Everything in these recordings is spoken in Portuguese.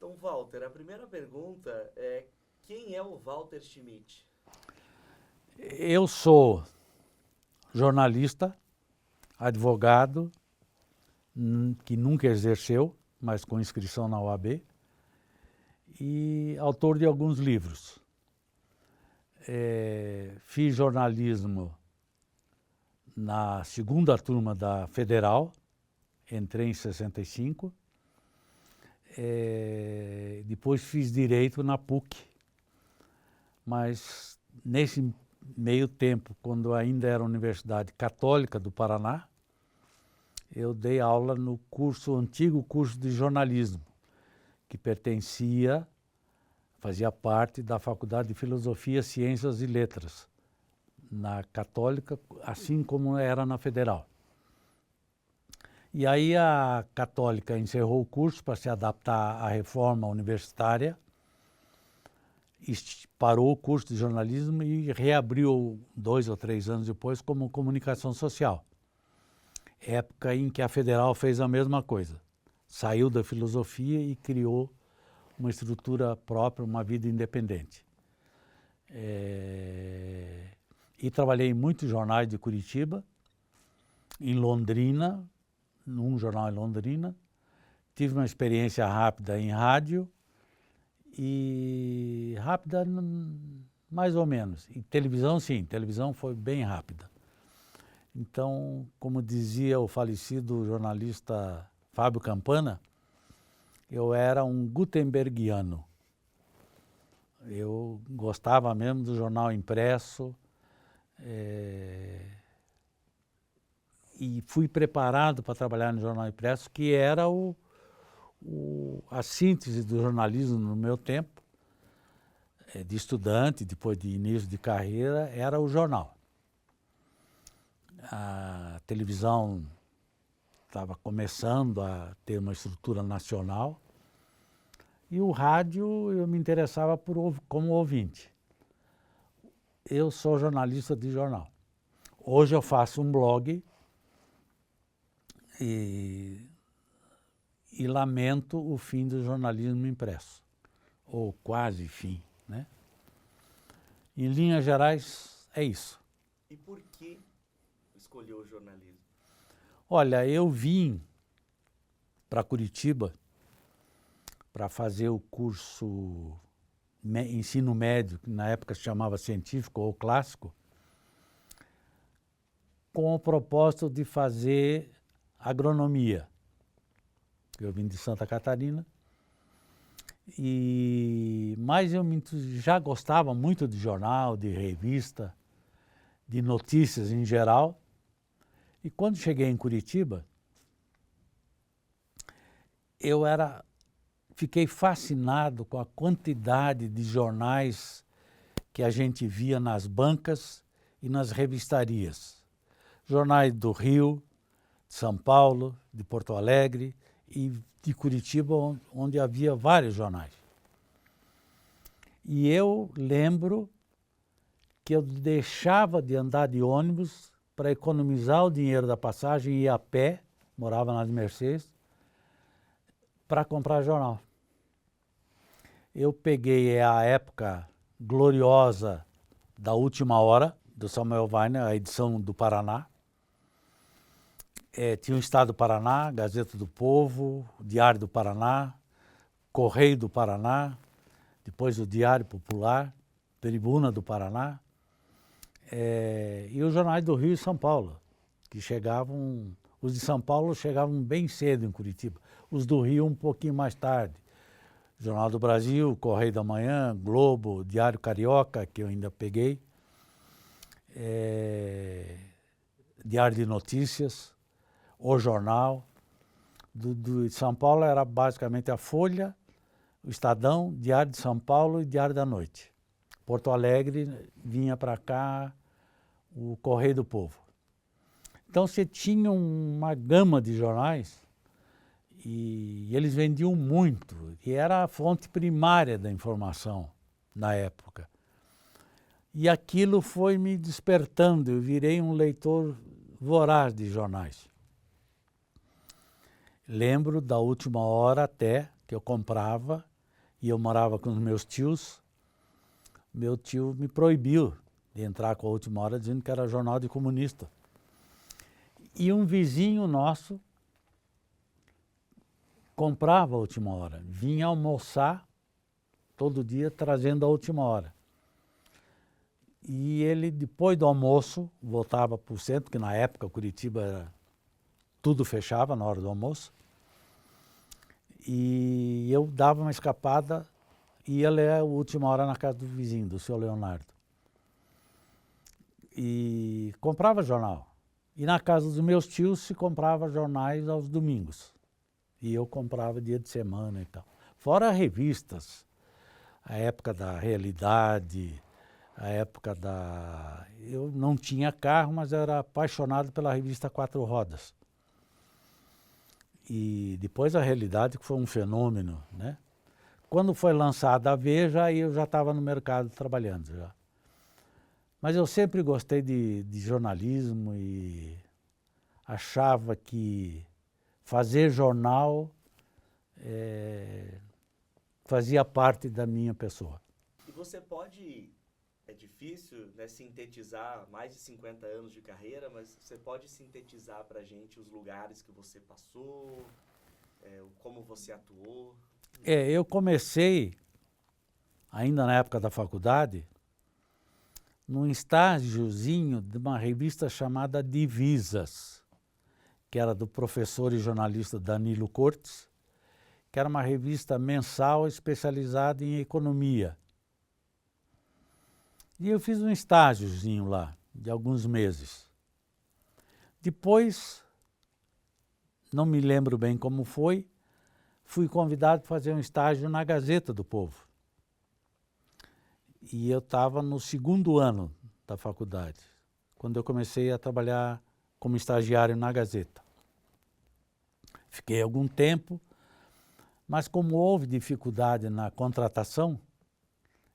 Então, Walter, a primeira pergunta é: quem é o Walter Schmidt? Eu sou jornalista, advogado, que nunca exerceu, mas com inscrição na OAB, e autor de alguns livros. Fiz jornalismo na segunda turma da Federal, entrei em 65. Depois fiz direito na PUC, mas nesse meio tempo, quando ainda era a Universidade Católica do Paraná, eu dei aula no antigo curso de jornalismo, que fazia parte da Faculdade de Filosofia, Ciências e Letras, na Católica, assim como era na Federal. E aí a Católica encerrou o curso para se adaptar à reforma universitária, parou o curso de jornalismo e reabriu 2 ou 3 anos depois como comunicação social. Época em que a Federal fez a mesma coisa. Saiu da filosofia e criou uma estrutura própria, uma vida independente. E trabalhei em muitos jornais de Curitiba, em Londrina, num jornal em Londrina. Tive uma experiência rápida em rádio, e rápida mais ou menos. E televisão, sim, televisão foi bem rápida. Então, como dizia o falecido jornalista Fábio Campana, eu era um gutenbergiano. Eu gostava mesmo do jornal impresso, e fui preparado para trabalhar no jornal impresso, que era a síntese do jornalismo no meu tempo, de estudante, depois de início de carreira, era o jornal. A televisão estava começando a ter uma estrutura nacional, e o rádio eu me interessava como ouvinte. Eu sou jornalista de jornal. Hoje eu faço um blog e lamento o fim do jornalismo impresso, ou quase fim, né? Em linhas gerais, é isso. E por que escolheu o jornalismo? Olha, eu vim para Curitiba para fazer o curso ensino médio, que na época se chamava científico ou clássico, com o propósito de fazer agronomia. Eu vim de Santa Catarina, mas eu já gostava muito de jornal, de revista, de notícias em geral. E quando cheguei em Curitiba, fiquei fascinado com a quantidade de jornais que a gente via nas bancas e nas revistarias. Jornais do Rio, de São Paulo, de Porto Alegre e de Curitiba, onde havia vários jornais. E eu lembro que eu deixava de andar de ônibus para economizar o dinheiro da passagem e ir a pé, morava nas Mercedes, para comprar jornal. Eu peguei a época gloriosa da Última Hora, do Samuel Weiner, a edição do Paraná. Tinha o Estado do Paraná, Gazeta do Povo, Diário do Paraná, Correio do Paraná, depois o Diário Popular, Tribuna do Paraná, e os jornais do Rio e São Paulo, que chegavam, os de São Paulo chegavam bem cedo em Curitiba, os do Rio um pouquinho mais tarde. Jornal do Brasil, Correio da Manhã, Globo, Diário Carioca, que eu ainda peguei, Diário de Notícias, O Jornal. De São Paulo era basicamente a Folha, o Estadão, Diário de São Paulo e Diário da Noite. Porto Alegre vinha para cá o Correio do Povo. Então você tinha uma gama de jornais e eles vendiam muito, e era a fonte primária da informação na época. E aquilo foi me despertando, eu virei um leitor voraz de jornais. Lembro da Última Hora até, que eu comprava e eu morava com os meus tios, meu tio me proibiu de entrar com a Última Hora, dizendo que era jornal de comunista. E um vizinho nosso comprava a Última Hora, vinha almoçar todo dia trazendo a Última Hora. E ele, depois do almoço, voltava para o centro, que na época Curitiba tudo fechava na hora do almoço, e eu dava uma escapada e ia ler a Última Hora na casa do vizinho, do seu Leonardo. E comprava jornal. E na casa dos meus tios se comprava jornais aos domingos. E eu comprava dia de semana e tal. Fora revistas, a época da Realidade, a época da... Eu não tinha carro, mas eu era apaixonado pela revista Quatro Rodas. E depois a Realidade, que foi um fenômeno, né? Quando foi lançada a Veja, aí eu já estava no mercado trabalhando já. Mas eu sempre gostei de jornalismo e achava que fazer jornal fazia parte da minha pessoa. E você pode, é difícil, né, sintetizar mais de 50 anos de carreira, mas você pode sintetizar para a gente os lugares que você passou, como você atuou? Eu comecei, ainda na época da faculdade, num estágiozinho de uma revista chamada Divisas, que era do professor e jornalista Danilo Cortes, que era uma revista mensal especializada em economia. E eu fiz um estágiozinho lá, de alguns meses. Depois, não me lembro bem como foi, fui convidado para fazer um estágio na Gazeta do Povo. E eu estava no segundo ano da faculdade, quando eu comecei a trabalhar como estagiário na Gazeta. Fiquei algum tempo, mas como houve dificuldade na contratação,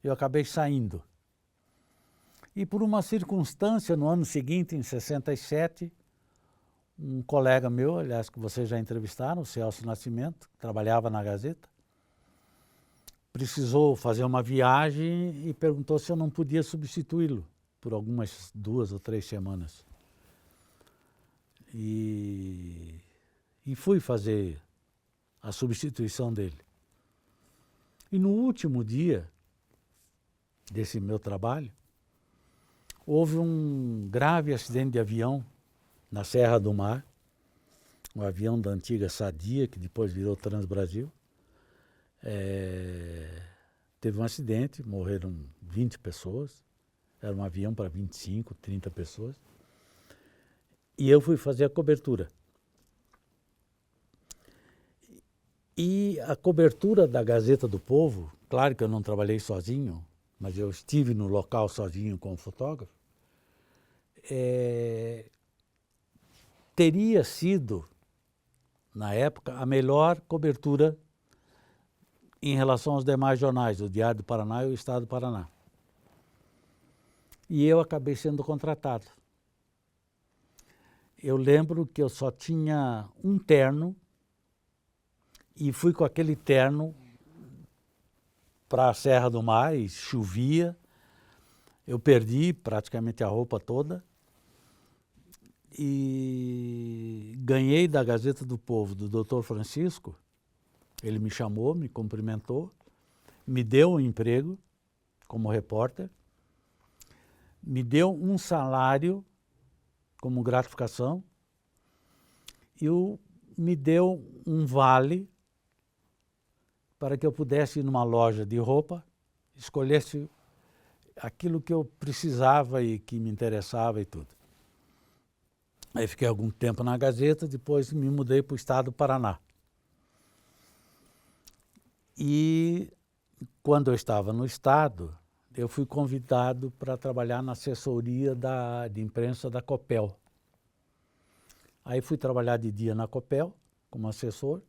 eu acabei saindo. E por uma circunstância, no ano seguinte, em 67, um colega meu, aliás, que vocês já entrevistaram, o Celso Nascimento, que trabalhava na Gazeta, precisou fazer uma viagem e perguntou se eu não podia substituí-lo por algumas 2 ou 3 semanas. E fui fazer a substituição dele. E no último dia desse meu trabalho, houve um grave acidente de avião na Serra do Mar, um avião da antiga Sadia, que depois virou Transbrasil. Teve um acidente, morreram 20 pessoas, era um avião para 25, 30 pessoas, e eu fui fazer a cobertura. E a cobertura da Gazeta do Povo, claro que eu não trabalhei sozinho, mas eu estive no local sozinho com o fotógrafo, teria sido, na época, a melhor cobertura em relação aos demais jornais, o Diário do Paraná e o Estado do Paraná. E eu acabei sendo contratado. Eu lembro que eu só tinha um terno e fui com aquele terno para a Serra do Mar e chovia. Eu perdi praticamente a roupa toda e ganhei da Gazeta do Povo, do Dr. Francisco. Ele me chamou, me cumprimentou, me deu um emprego como repórter, me deu um salário como gratificação e me deu um vale para que eu pudesse ir numa loja de roupa, escolhesse aquilo que eu precisava e que me interessava e tudo. Aí fiquei algum tempo na Gazeta, depois me mudei para o Estado do Paraná. E quando eu estava no Estado, eu fui convidado para trabalhar na assessoria de imprensa da Copel. Aí fui trabalhar de dia na Copel, como assessor,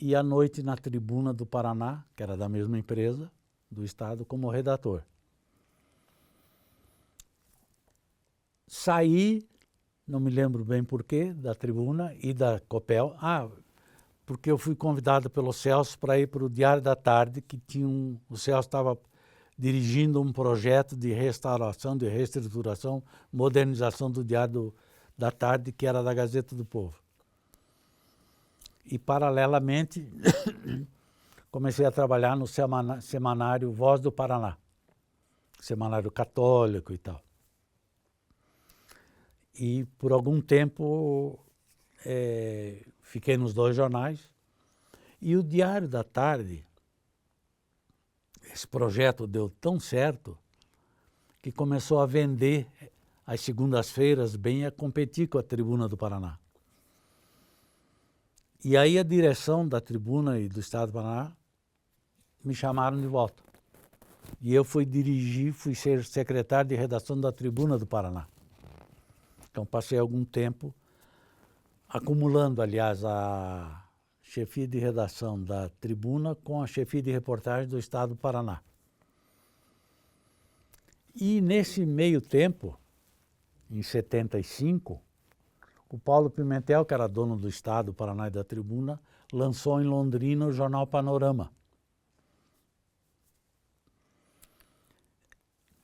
e à noite na Tribuna do Paraná, que era da mesma empresa, do Estado, como redator. Saí, não me lembro bem porquê, da Tribuna e da Copel. porque eu fui convidado pelo Celso para ir para o Diário da Tarde, que o Celso estava dirigindo um projeto de restauração, de reestruturação, modernização do Diário da Tarde, que era da Gazeta do Povo. E, paralelamente, comecei a trabalhar no semanário Voz do Paraná, semanário católico e tal. E, por algum tempo, fiquei nos 2 jornais. E o Diário da Tarde, esse projeto deu tão certo que começou a vender às segundas-feiras bem, a competir com a Tribuna do Paraná. E aí a direção da Tribuna e do Estado do Paraná me chamaram de volta. E eu fui ser secretário de redação da Tribuna do Paraná. Então passei algum tempo acumulando, aliás, a chefia de redação da Tribuna com a chefia de reportagem do Estado do Paraná. E nesse meio tempo, em 75, o Paulo Pimentel, que era dono do Estado do Paraná e da Tribuna, lançou em Londrina o jornal Panorama.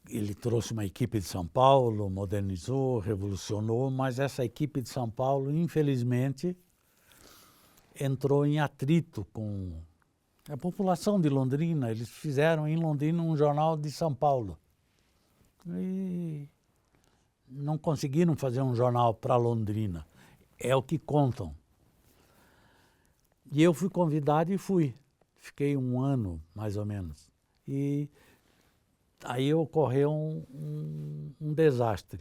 Ele trouxe uma equipe de São Paulo, modernizou, revolucionou, mas essa equipe de São Paulo, infelizmente, entrou em atrito com a população de Londrina. Eles fizeram em Londrina um jornal de São Paulo. E não conseguiram fazer um jornal para Londrina. É o que contam. E eu fui convidado e fui. Fiquei 1 ano, mais ou menos. E aí ocorreu um desastre.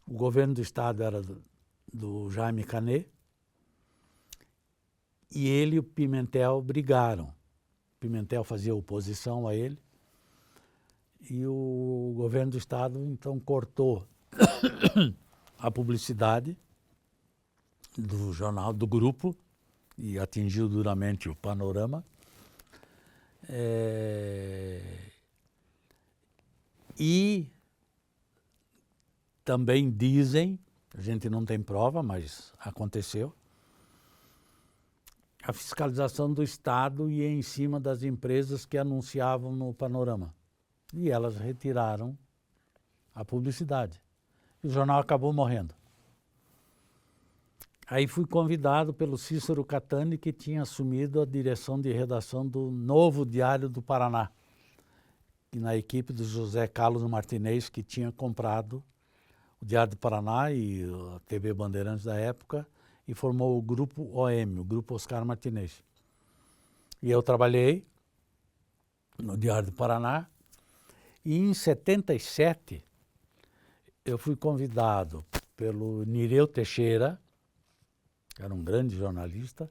O governo do estado era do Jaime Canet e ele e o Pimentel brigaram. O Pimentel fazia oposição a ele e o governo do estado então cortou a publicidade do jornal, do grupo, e atingiu duramente o Panorama. E também dizem, a gente não tem prova, mas aconteceu, a fiscalização do Estado ia em cima das empresas que anunciavam no Panorama. E elas retiraram a publicidade. E o jornal acabou morrendo. Aí fui convidado pelo Cícero Catani, que tinha assumido a direção de redação do novo Diário do Paraná, na equipe do José Carlos Martinez, que tinha comprado o Diário do Paraná e a TV Bandeirantes da época, e formou o Grupo OM, o Grupo Oscar Martinez. E eu trabalhei no Diário do Paraná, e em 77 eu fui convidado pelo Nireu Teixeira, que era um grande jornalista,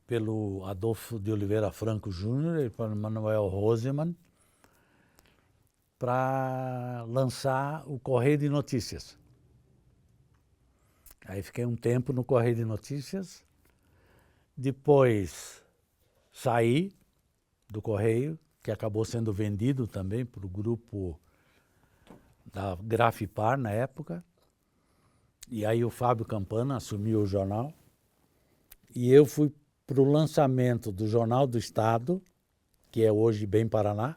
pelo Adolfo de Oliveira Franco Júnior e pelo Manuel Rosemann, para lançar o Correio de Notícias. Aí fiquei um tempo no Correio de Notícias, depois saí do Correio, que acabou sendo vendido também para o grupo da Grafipar na época, e aí o Fábio Campana assumiu o jornal, e eu fui para o lançamento do Jornal do Estado, que é hoje Bem Paraná.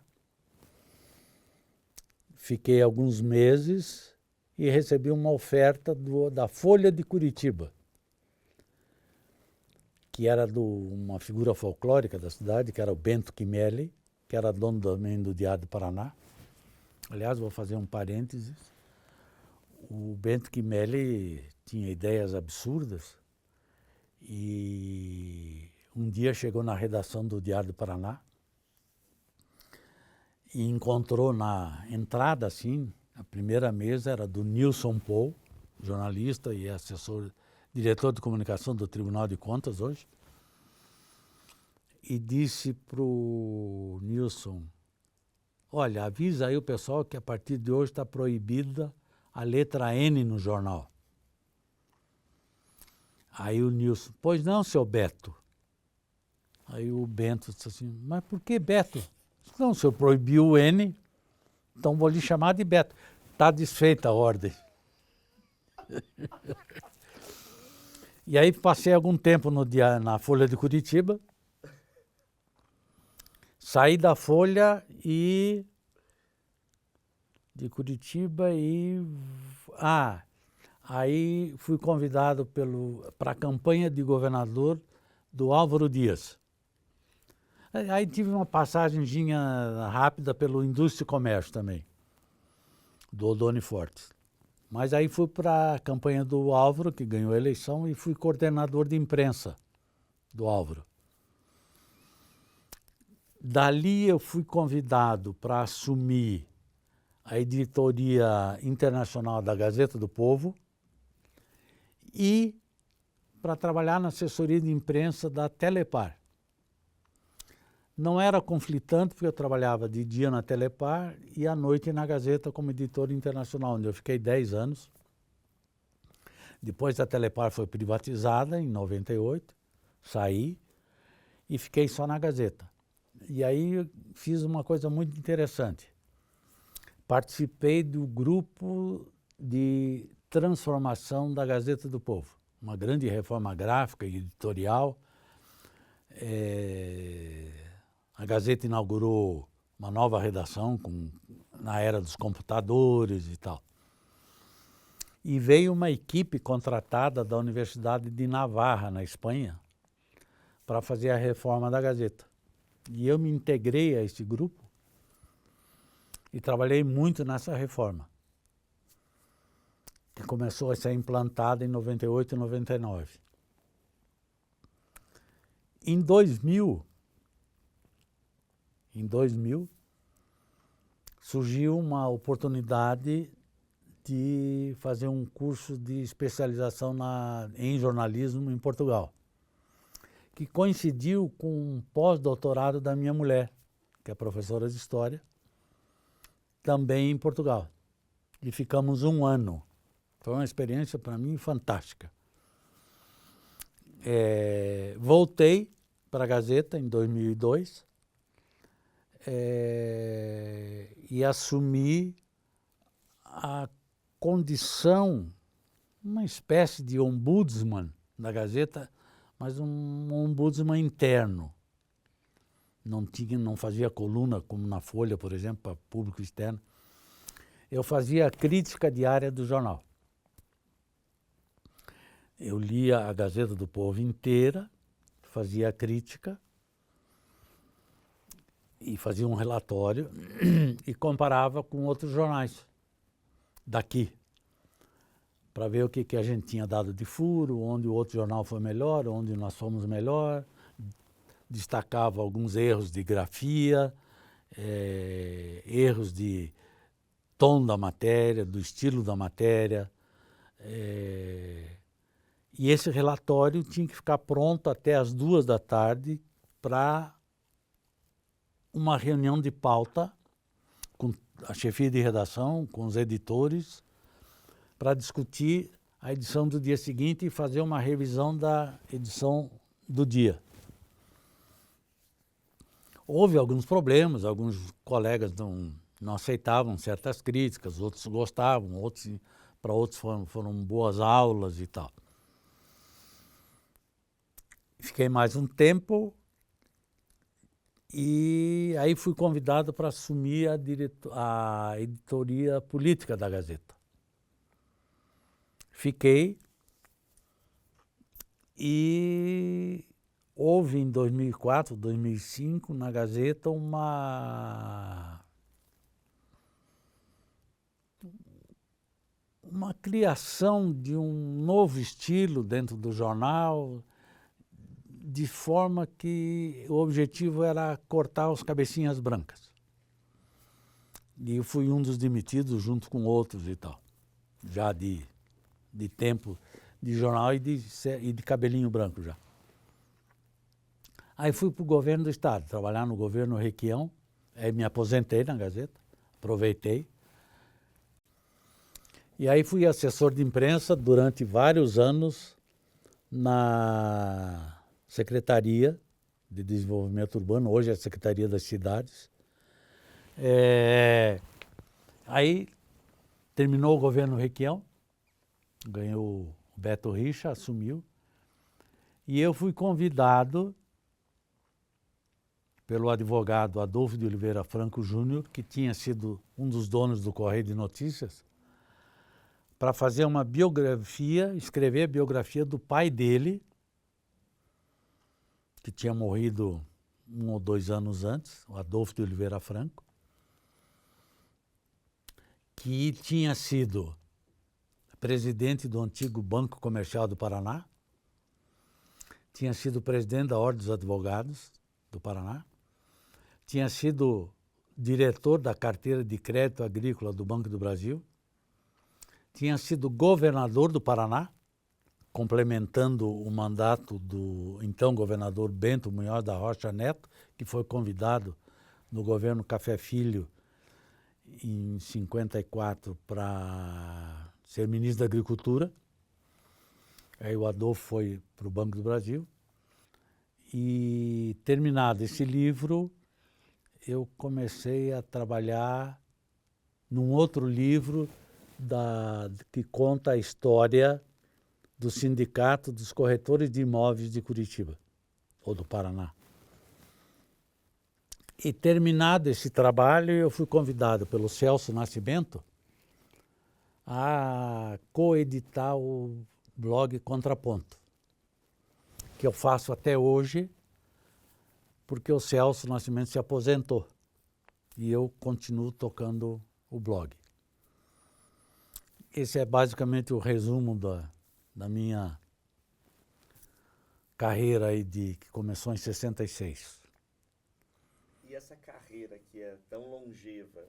Fiquei alguns meses e recebi uma oferta da Folha de Curitiba, que era uma figura folclórica da cidade, que era o Bento Quimelli, que era dono também do Diário do Paraná. Aliás, vou fazer um parênteses. O Bento Quimelli tinha ideias absurdas e um dia chegou na redação do Diário do Paraná e encontrou na entrada, assim, a primeira mesa era do Nilson Paul, jornalista e assessor, diretor de comunicação do Tribunal de Contas hoje, e disse para o Nilson: olha, avisa aí o pessoal que a partir de hoje está proibida a letra N no jornal. Aí o Nilson: pois não, seu Beto. Aí o Bento disse assim: mas por que Beto? Não, o senhor proibiu o N, então vou lhe chamar de Beto. Está desfeita a ordem. E aí passei algum tempo na Folha de Curitiba, saí da Folha de Curitiba aí fui convidado para a campanha de governador do Álvaro Dias. Aí tive uma passagenzinha rápida pelo Indústria e Comércio também, do Odoni Fortes. Mas aí fui para a campanha do Álvaro, que ganhou a eleição, e fui coordenador de imprensa do Álvaro. Dali eu fui convidado para assumir a editoria internacional da Gazeta do Povo e para trabalhar na assessoria de imprensa da Telepar. Não era conflitante, porque eu trabalhava de dia na Telepar e à noite na Gazeta como editor internacional, onde eu fiquei 10 anos. Depois a Telepar foi privatizada em 98, saí e fiquei só na Gazeta. E aí fiz uma coisa muito interessante. Participei do grupo de transformação da Gazeta do Povo, uma grande reforma gráfica e editorial. A Gazeta inaugurou uma nova redação na era dos computadores e tal. E veio uma equipe contratada da Universidade de Navarra, na Espanha, para fazer a reforma da Gazeta. E eu me integrei a esse grupo e trabalhei muito nessa reforma, que começou a ser implantada em 98 e 99. Em 2000, surgiu uma oportunidade de fazer um curso de especialização em jornalismo em Portugal, que coincidiu com um pós-doutorado da minha mulher, que é professora de História, também em Portugal. E ficamos 1 ano. Foi uma experiência para mim fantástica. Voltei para a Gazeta em 2002 e assumi a condição, uma espécie de ombudsman da Gazeta, mas um ombudsman interno. Não fazia coluna como na Folha, por exemplo, para público externo. Eu fazia a crítica diária do jornal. Eu lia a Gazeta do Povo inteira, fazia a crítica e fazia um relatório e comparava com outros jornais daqui, para ver o que a gente tinha dado de furo, onde o outro jornal foi melhor, onde nós fomos melhor. Destacava alguns erros de grafia, erros de tom da matéria, do estilo da matéria. E esse relatório tinha que ficar pronto até as 14h para uma reunião de pauta com a chefia de redação, com os editores, para discutir a edição do dia seguinte e fazer uma revisão da edição do dia. Houve alguns problemas, alguns colegas não aceitavam certas críticas, outros gostavam, para outros foram boas aulas e tal. Fiquei mais um tempo e aí fui convidado para assumir a editoria política da Gazeta. Fiquei e houve em 2004, 2005, na Gazeta uma criação de um novo estilo dentro do jornal, de forma que o objetivo era cortar os cabecinhas brancas. E eu fui um dos demitidos junto com outros e tal, já de tempo de jornal e de cabelinho branco já. Aí fui para o governo do estado, trabalhar no governo Requião, aí me aposentei na Gazeta, aproveitei. E aí fui assessor de imprensa durante vários anos na Secretaria de Desenvolvimento Urbano, hoje é a Secretaria das Cidades. Aí terminou o governo Requião, ganhou o Beto Richa, assumiu, E eu fui convidado pelo advogado Adolfo de Oliveira Franco Júnior, que tinha sido um dos donos do Correio de Notícias, para fazer uma biografia, escrever a biografia do pai dele, que tinha morrido 1 ou 2 anos antes, o Adolfo de Oliveira Franco, que tinha sido presidente do antigo Banco Comercial do Paraná, tinha sido presidente da Ordem dos Advogados do Paraná, tinha sido diretor da carteira de crédito agrícola do Banco do Brasil, tinha sido governador do Paraná, complementando o mandato do então governador Bento Munhoz da Rocha Neto, que foi convidado no governo Café Filho em 54 para ser ministro da Agricultura. Aí o Adolfo foi para o Banco do Brasil. E terminado esse livro, eu comecei a trabalhar num outro livro que conta a história do Sindicato dos Corretores de Imóveis de Curitiba, ou do Paraná. E terminado esse trabalho, eu fui convidado pelo Celso Nascimento a coeditar o blog Contraponto, que eu faço até hoje, porque o Celso Nascimento se aposentou e eu continuo tocando o blog. Esse é basicamente o resumo da minha carreira aí que começou em 66. E essa carreira que é tão longeva,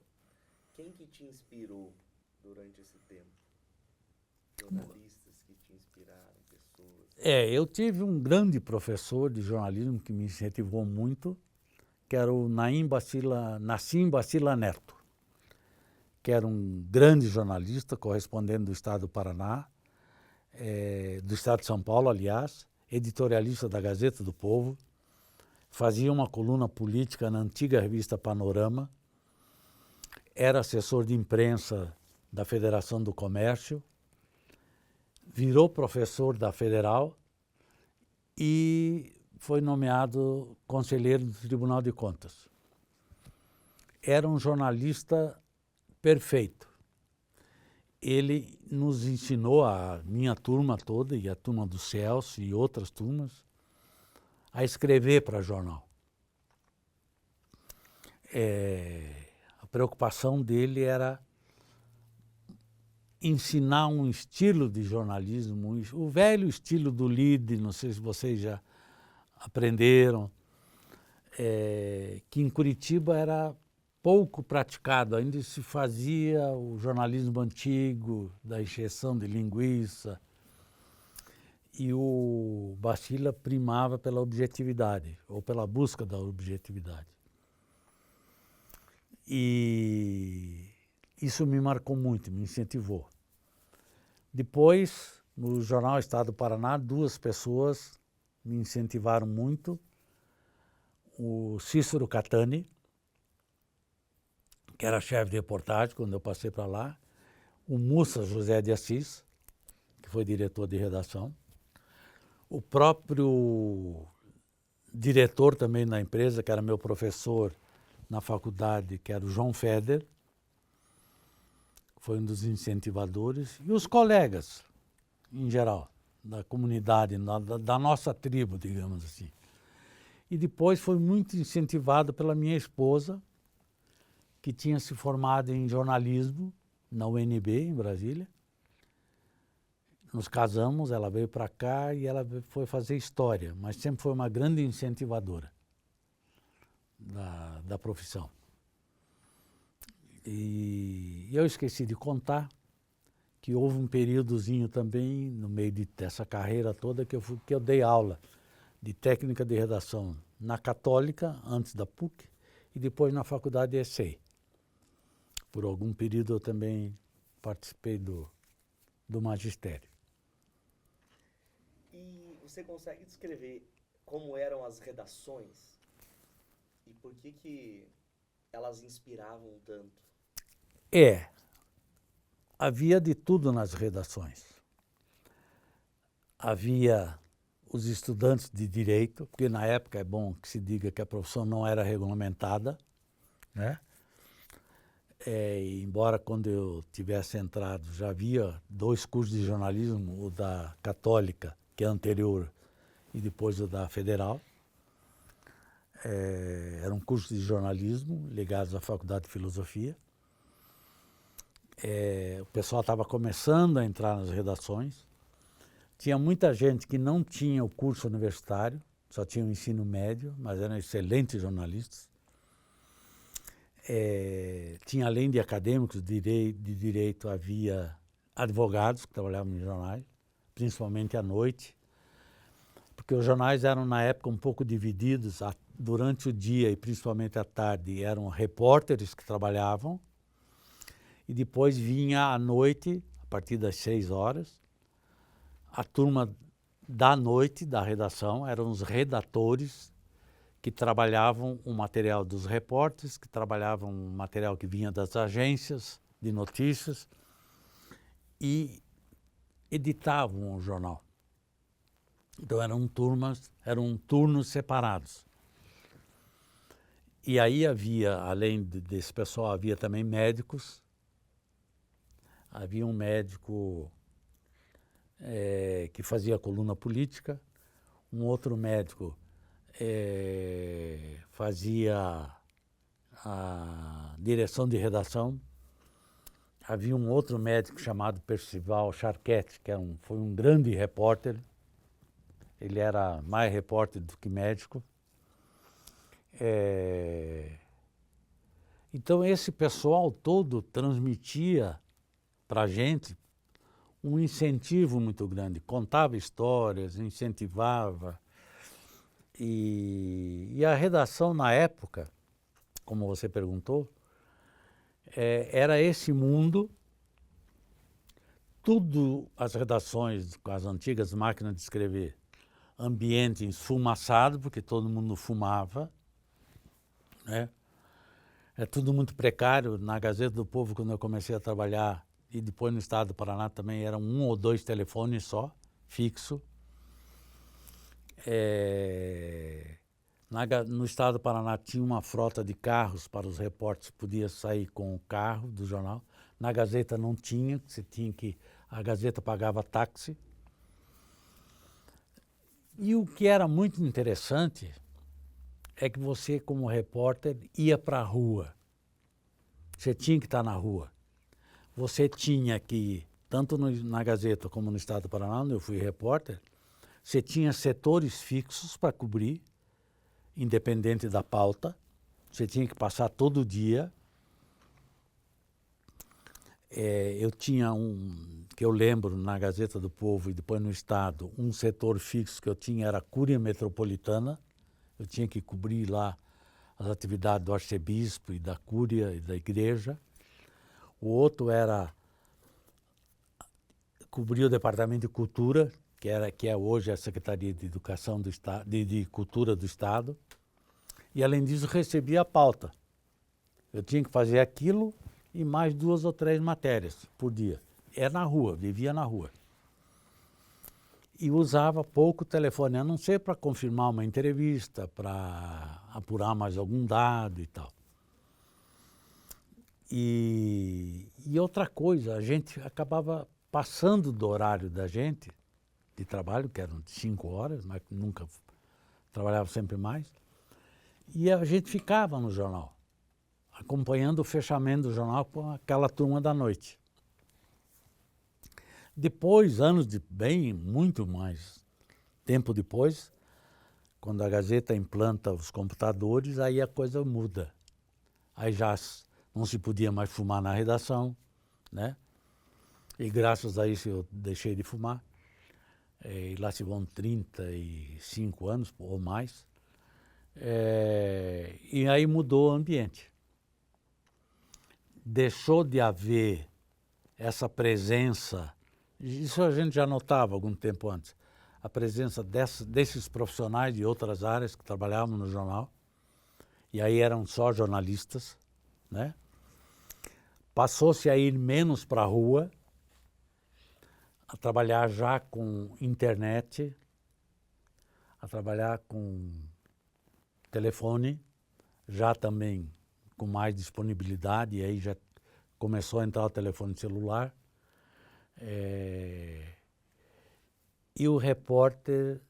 quem que te inspirou durante esse tempo? Jornalistas que te inspiraram, pessoas? Eu tive um grande professor de jornalismo que me incentivou muito, que era o Nassim Bacila Neto, que era um grande jornalista, correspondente do Estado do Paraná, do Estado de São Paulo, aliás, editorialista da Gazeta do Povo, fazia uma coluna política na antiga revista Panorama, era assessor de imprensa da Federação do Comércio, virou professor da Federal e foi nomeado conselheiro do Tribunal de Contas. Era um jornalista perfeito. Ele nos ensinou, a minha turma toda e a turma do Celso e outras turmas, a escrever para jornal. A preocupação dele era ensinar um estilo de jornalismo, o velho estilo do lead, não sei se vocês já aprenderam, que em Curitiba era pouco praticado, ainda se fazia o jornalismo antigo, da encheção de linguiça, e o Bacila primava pela objetividade, ou pela busca da objetividade. E isso me marcou muito, me incentivou. Depois, no jornal Estado do Paraná, 2 pessoas me incentivaram muito. O Cícero Catani, que era chefe de reportagem quando eu passei para lá, o Mussa José de Assis, que foi diretor de redação, o próprio diretor também da empresa, que era meu professor na faculdade, que era o João Feder, foi um dos incentivadores, e os colegas, em geral, da comunidade, da nossa tribo, digamos assim. E depois foi muito incentivado pela minha esposa, que tinha se formado em jornalismo na UNB, em Brasília. Nos casamos, ela veio para cá e ela foi fazer história, mas sempre foi uma grande incentivadora da profissão. E eu esqueci de contar que houve um períodozinho também, no meio dessa carreira toda, que eu dei aula de técnica de redação na Católica, antes da PUC, e depois na Faculdade de ECEI. Por algum período eu também participei do magistério. E você consegue descrever como eram as redações e por que elas inspiravam tanto? Havia de tudo nas redações. Havia os estudantes de direito, porque na época é bom que se diga que a profissão não era regulamentada, né? Embora quando eu tivesse entrado já havia 2 cursos de jornalismo, o da Católica, que é anterior, e depois o da Federal. Eram cursos de jornalismo ligados à Faculdade de Filosofia. O pessoal estava começando a entrar nas redações. Tinha muita gente que não tinha o curso universitário, só tinha o ensino médio, mas eram excelentes jornalistas. Tinha, além de acadêmicos de direito, havia advogados que trabalhavam em jornais, principalmente à noite, porque os jornais eram, na época, um pouco divididos. Durante o dia e principalmente à tarde eram repórteres que trabalhavam, e depois vinha à noite, a partir das 6 horas, a turma da noite da redação, eram os redatores que trabalhavam o material dos repórteres, que trabalhavam o material que vinha das agências de notícias e editavam o jornal. Então eram turnos separados. E aí havia, além desse pessoal, havia também médicos. Havia um médico que fazia coluna política, um outro médico fazia a direção de redação. Havia um outro médico chamado Percival Charquette, que foi um grande repórter. Ele era mais repórter do que médico. Então esse pessoal todo transmitia para a gente um incentivo muito grande. Contava histórias, incentivava. E a redação na época, como você perguntou, era esse mundo. Tudo, as redações com as antigas máquinas de escrever, ambiente esfumaçado, porque todo mundo fumava, né? É tudo muito precário. Na Gazeta do Povo, quando eu comecei a trabalhar, e depois no Estado do Paraná também, eram 1 ou 2 telefones só, fixo. No Estado do Paraná tinha uma frota de carros para os repórteres, podia sair com o carro do jornal. Na Gazeta não tinha, a Gazeta pagava táxi. E o que era muito interessante é que você, como repórter, ia para a rua. Você tinha que estar na rua. Você tinha que, tanto na Gazeta como no Estado do Paraná, onde eu fui repórter, você tinha setores fixos para cobrir, independente da pauta. Você tinha que passar todo dia. Eu tinha que eu lembro, na Gazeta do Povo e depois no Estado, um setor fixo que eu tinha era a Cúria Metropolitana. Eu tinha que cobrir lá as atividades do arcebispo e da Cúria e da igreja. O outro era cobrir o Departamento de Cultura, que é hoje a Secretaria de Educação do Estado, de Cultura do Estado. E, além disso, recebia a pauta. Eu tinha que fazer aquilo e mais 2 ou 3 matérias por dia. Era na rua, vivia na rua. E usava pouco telefone, a não ser para confirmar uma entrevista, para apurar mais algum dado e tal. E outra coisa, a gente acabava passando do horário da gente, de trabalho, que eram 5 horas, mas nunca trabalhava sempre mais, e a gente ficava no jornal, acompanhando o fechamento do jornal com aquela turma da noite. Depois, muito mais tempo depois, quando a Gazeta implanta os computadores, aí a coisa muda. Aí já não se podia mais fumar na redação, né? E graças a isso eu deixei de fumar. E lá se vão 35 anos ou mais. E aí mudou o ambiente. Deixou de haver essa presença, isso a gente já notava algum tempo antes, a presença desses profissionais de outras áreas que trabalhavam no jornal, e aí eram só jornalistas, né? Passou-se a ir menos para a rua, a trabalhar já com internet, a trabalhar com telefone, já também com mais disponibilidade, e aí já começou a entrar o telefone celular. E o repórter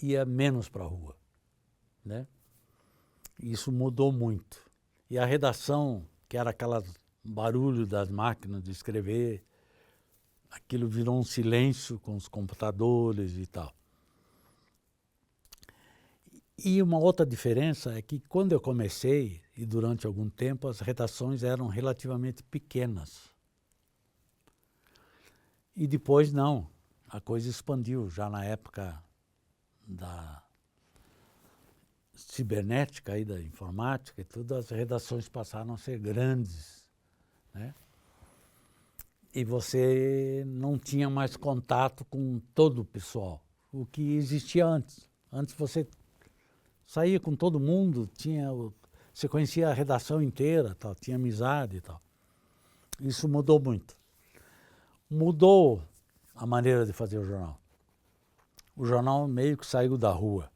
ia menos para a rua, né? Isso mudou muito. E a redação, que era aquele barulho das máquinas de escrever, aquilo virou um silêncio com os computadores e tal. E uma outra diferença é que quando eu comecei, e durante algum tempo, as redações eram relativamente pequenas. E depois não, a coisa expandiu. Já na época da cibernética, aí, da informática e tudo, as redações passaram a ser grandes, né? E você não tinha mais contato com todo o pessoal, o que existia antes. Antes você saía com todo mundo, você conhecia a redação inteira, tal, tinha amizade e tal. Isso mudou muito. Mudou a maneira de fazer o jornal. O jornal meio que saiu da rua.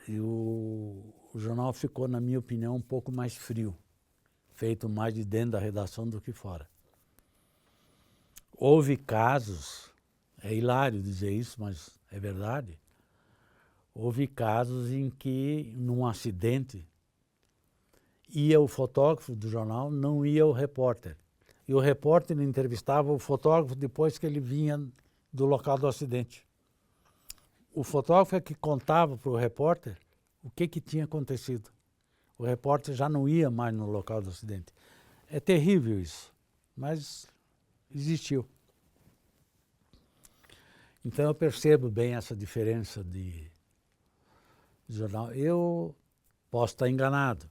E o jornal ficou, na minha opinião, um pouco mais frio, feito mais de dentro da redação do que fora. Houve casos, é hilário dizer isso, mas é verdade, houve casos em que, num acidente, ia o fotógrafo do jornal, não ia o repórter. E o repórter entrevistava o fotógrafo depois que ele vinha do local do acidente. O fotógrafo é que contava para o repórter o que tinha acontecido. O repórter já não ia mais no local do acidente. É terrível isso, mas existiu. Então eu percebo bem essa diferença de jornal. Eu posso estar enganado,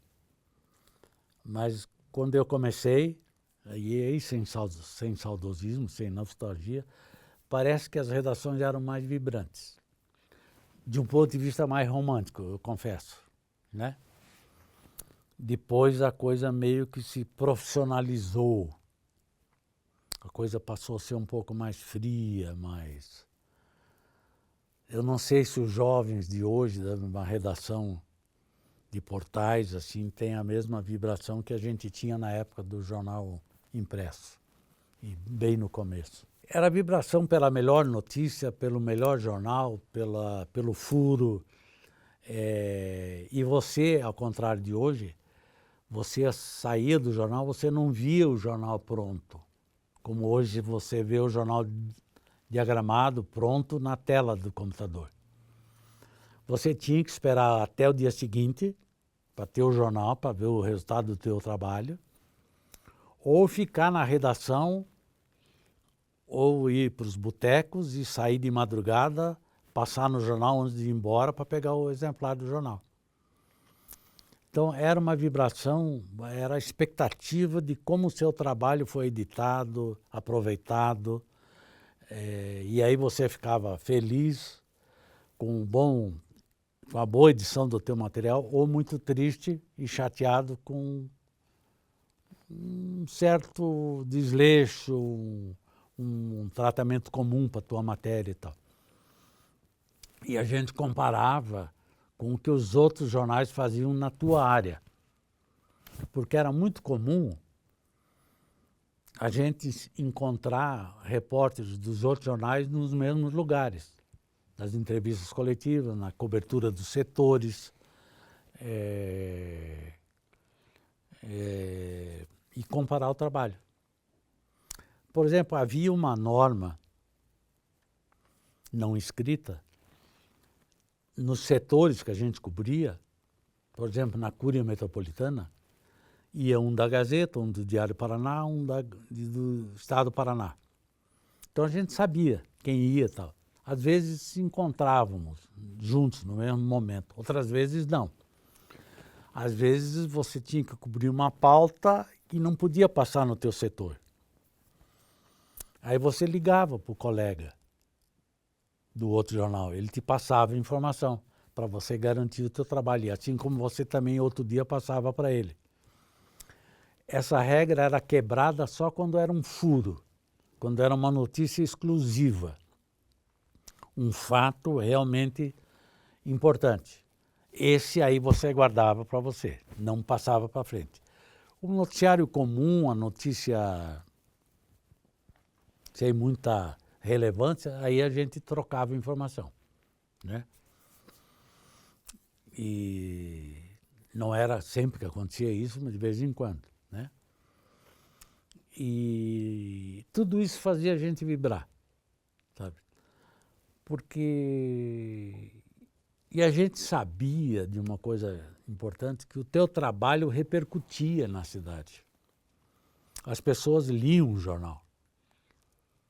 mas quando eu comecei, aí sem saudosismo, sem nostalgia, parece que as redações eram mais vibrantes. De um ponto de vista mais romântico, eu confesso, né? Depois a coisa meio que se profissionalizou. A coisa passou a ser um pouco mais fria, mais... Eu não sei se os jovens de hoje, numa redação de portais, assim, tem a mesma vibração que a gente tinha na época do jornal impresso, e bem no começo. Era a vibração pela melhor notícia, pelo melhor jornal, pelo furo. E você, ao contrário de hoje, você saía do jornal, você não via o jornal pronto. Como hoje você vê o jornal diagramado, pronto, na tela do computador. Você tinha que esperar até o dia seguinte para ter o jornal, para ver o resultado do teu trabalho, ou ficar na redação, ou ir para os botecos e sair de madrugada, passar no jornal antes de ir embora para pegar o exemplar do jornal. Então era uma vibração, era a expectativa de como o seu trabalho foi editado, aproveitado, e aí você ficava feliz com a boa edição do teu material, ou muito triste e chateado com um certo desleixo, um tratamento comum para a tua matéria e tal. E a gente comparava com o que os outros jornais faziam na tua área. Porque era muito comum a gente encontrar repórteres dos outros jornais nos mesmos lugares, nas entrevistas coletivas, na cobertura dos setores, e comparar o trabalho. Por exemplo, havia uma norma não escrita nos setores que a gente cobria. Por exemplo, na Cúria Metropolitana, ia um da Gazeta, um do Diário Paraná, um do Estado do Paraná. Então a gente sabia quem ia e tal. Às vezes se encontrávamos juntos no mesmo momento, outras vezes não. Às vezes você tinha que cobrir uma pauta que não podia passar no teu setor. Aí você ligava para o colega do outro jornal, ele te passava informação para você garantir o teu trabalho, e assim como você também outro dia passava para ele. Essa regra era quebrada só quando era um furo, quando era uma notícia exclusiva. um fato realmente importante. Esse aí você guardava para você, não passava para frente. O noticiário comum, a notícia sem muita relevância, aí a gente trocava informação, né? E não era sempre que acontecia isso, mas de vez em quando, né? E tudo isso fazia a gente vibrar, sabe? Porque... E a gente sabia de uma coisa importante, que o teu trabalho repercutia na cidade. As pessoas liam o jornal,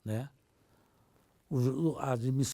né? As